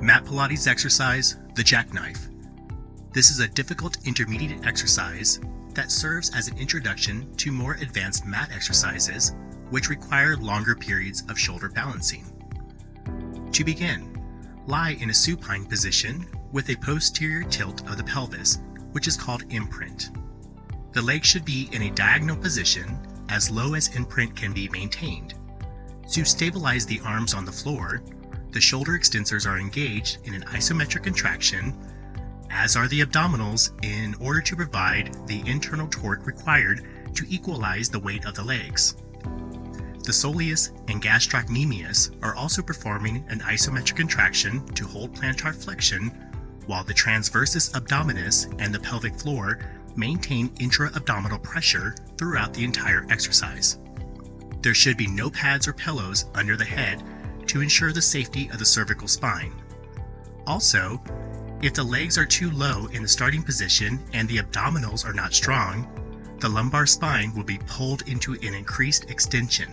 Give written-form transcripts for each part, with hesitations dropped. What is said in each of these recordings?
Mat Pilates exercise, the jackknife. This is a difficult intermediate exercise that serves as an introduction to more advanced mat exercises, which require longer periods of shoulder balancing. To begin, lie in a supine position with a posterior tilt of the pelvis, which is called imprint. The legs should be in a diagonal position as low as imprint can be maintained. To stabilize the arms on the floor, the shoulder extensors are engaged in an isometric contraction, as are the abdominals, in order to provide the internal torque required to equalize the weight of the legs. The soleus and gastrocnemius are also performing an isometric contraction to hold plantar flexion, while the transversus abdominis and the pelvic floor maintain intra-abdominal pressure throughout the entire exercise. There should be no pads or pillows under the head to ensure the safety of the cervical spine. Also, if the legs are too low in the starting position and the abdominals are not strong, the lumbar spine will be pulled into an increased extension.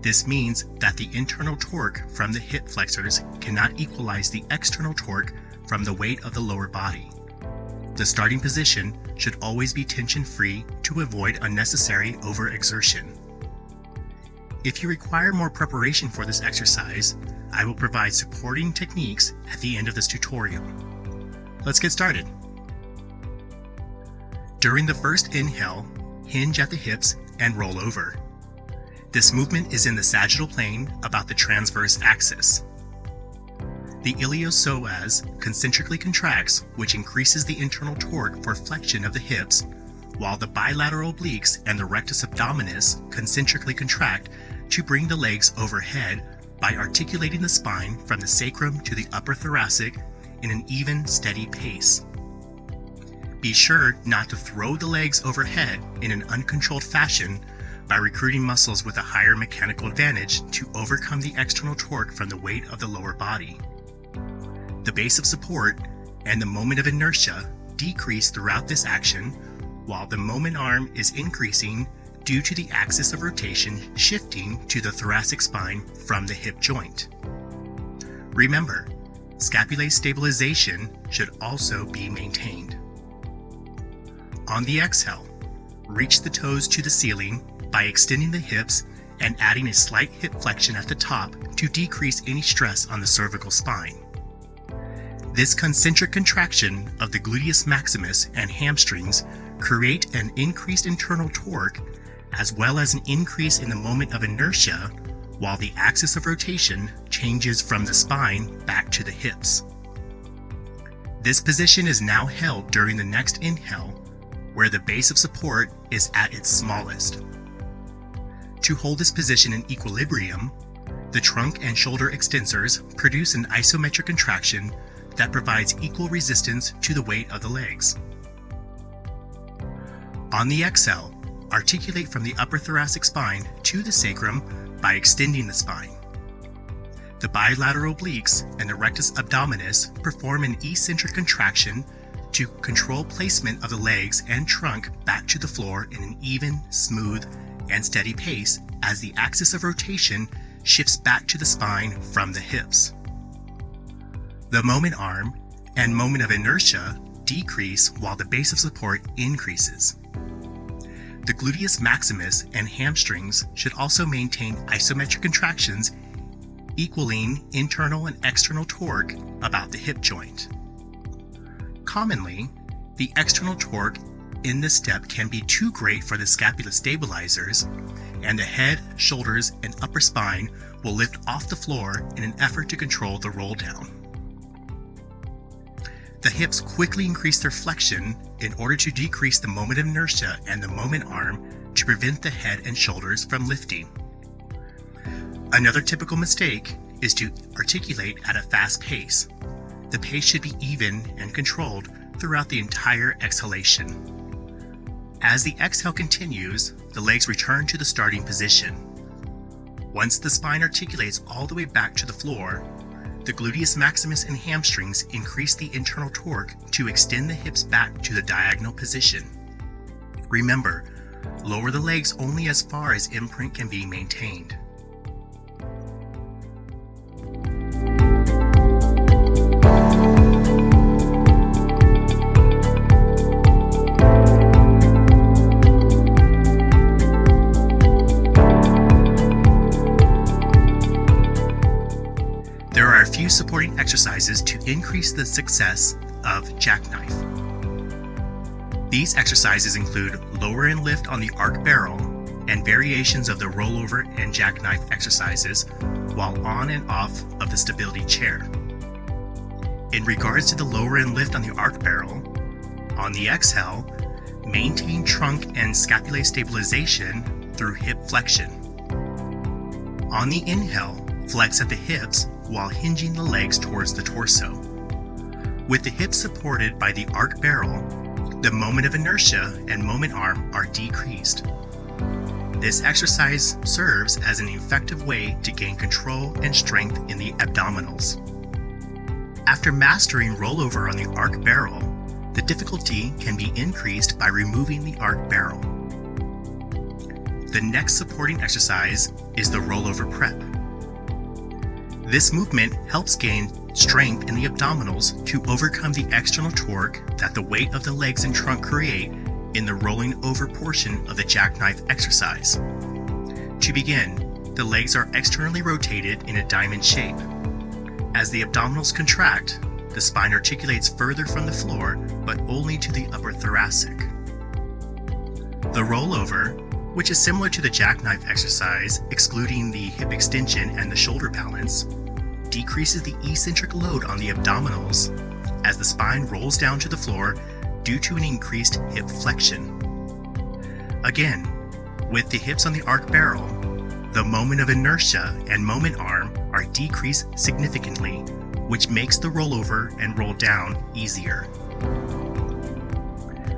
This means that the internal torque from the hip flexors cannot equalize the external torque from the weight of the lower body. The starting position should always be tension-free to avoid unnecessary overexertion. If you require more preparation for this exercise, I will provide supporting techniques at the end of this tutorial. Let's get started. During the first inhale, hinge at the hips and roll over. This movement is in the sagittal plane about the transverse axis. The iliopsoas concentrically contracts, which increases the internal torque for flexion of the hips, while the bilateral obliques and the rectus abdominis concentrically contract to bring the legs overhead by articulating the spine from the sacrum to the upper thoracic in an even, steady pace. Be sure not to throw the legs overhead in an uncontrolled fashion by recruiting muscles with a higher mechanical advantage to overcome the external torque from the weight of the lower body. The base of support and the moment of inertia decrease throughout this action, while the moment arm is increasing due to the axis of rotation shifting to the thoracic spine from the hip joint. Remember, scapulae stabilization should also be maintained. On the exhale, reach the toes to the ceiling by extending the hips and adding a slight hip flexion at the top to decrease any stress on the cervical spine. This concentric contraction of the gluteus maximus and hamstrings create an increased internal torque as well as an increase in the moment of inertia, while the axis of rotation changes from the spine back to the hips. This position is now held during the next inhale, where the base of support is at its smallest. To hold this position in equilibrium, the trunk and shoulder extensors produce an isometric contraction that provides equal resistance to the weight of the legs. On the exhale, articulate from the upper thoracic spine to the sacrum by extending the spine. The bilateral obliques and the rectus abdominis perform an eccentric contraction to control placement of the legs and trunk back to the floor in an even, smooth, and steady pace as the axis of rotation shifts back to the spine from the hips. The moment arm and moment of inertia decrease while the base of support increases. The gluteus maximus and hamstrings should also maintain isometric contractions equaling internal and external torque about the hip joint. Commonly, the external torque in this step can be too great for the scapula stabilizers, and the head, shoulders, and upper spine will lift off the floor in an effort to control the roll down. The hips quickly increase their flexion in order to decrease the moment of inertia and the moment arm to prevent the head and shoulders from lifting. Another typical mistake is to articulate at a fast pace. The pace should be even and controlled throughout the entire exhalation. As the exhale continues, the legs return to the starting position. Once the spine articulates all the way back to the floor, the gluteus maximus and hamstrings increase the internal torque to extend the hips back to the diagonal position. Remember, lower the legs only as far as imprint can be maintained. supporting exercises to increase the success of jackknife. These exercises include lower and lift on the arc barrel and variations of the rollover and jackknife exercises while on and off of the stability chair. In regards to the lower and lift on the arc barrel, on the exhale, maintain trunk and scapulae stabilization through hip flexion. On the inhale, flex at the hips while hinging the legs towards the torso. With the hips supported by the arc barrel, the moment of inertia and moment arm are decreased. This exercise serves as an effective way to gain control and strength in the abdominals. After mastering rollover on the arc barrel, the difficulty can be increased by removing the arc barrel. The next supporting exercise is the rollover prep. This movement helps gain strength in the abdominals to overcome the external torque that the weight of the legs and trunk create in the rolling over portion of the jackknife exercise. To begin, the legs are externally rotated in a diamond shape. As the abdominals contract, the spine articulates further from the floor, but only to the upper thoracic. The rollover, which is similar to the jackknife exercise, excluding the hip extension and the shoulder balance, decreases the eccentric load on the abdominals as the spine rolls down to the floor due to an increased hip flexion. Again, with the hips on the arc barrel, the moment of inertia and moment arm are decreased significantly, which makes the rollover and roll down easier.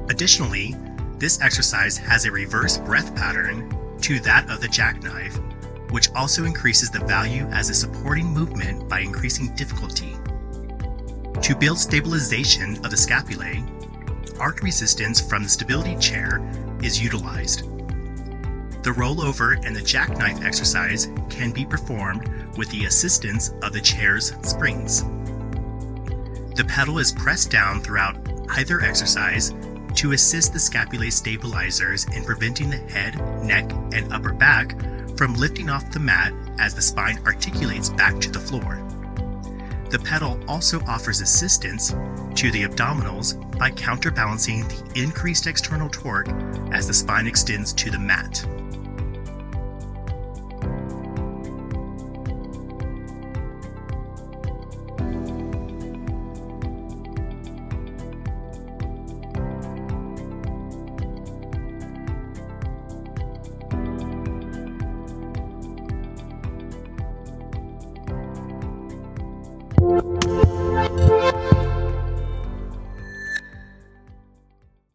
Additionally, this exercise has a reverse breath pattern to that of the jackknife, which also increases the value as a supporting movement by increasing difficulty. To build stabilization of the scapulae, arc resistance from the stability chair is utilized. The rollover and the jackknife exercise can be performed with the assistance of the chair's springs. The pedal is pressed down throughout either exercise to assist the scapulae stabilizers in preventing the head, neck, and upper back from lifting off the mat as the spine articulates back to the floor. The pedal also offers assistance to the abdominals by counterbalancing the increased external torque as the spine extends to the mat.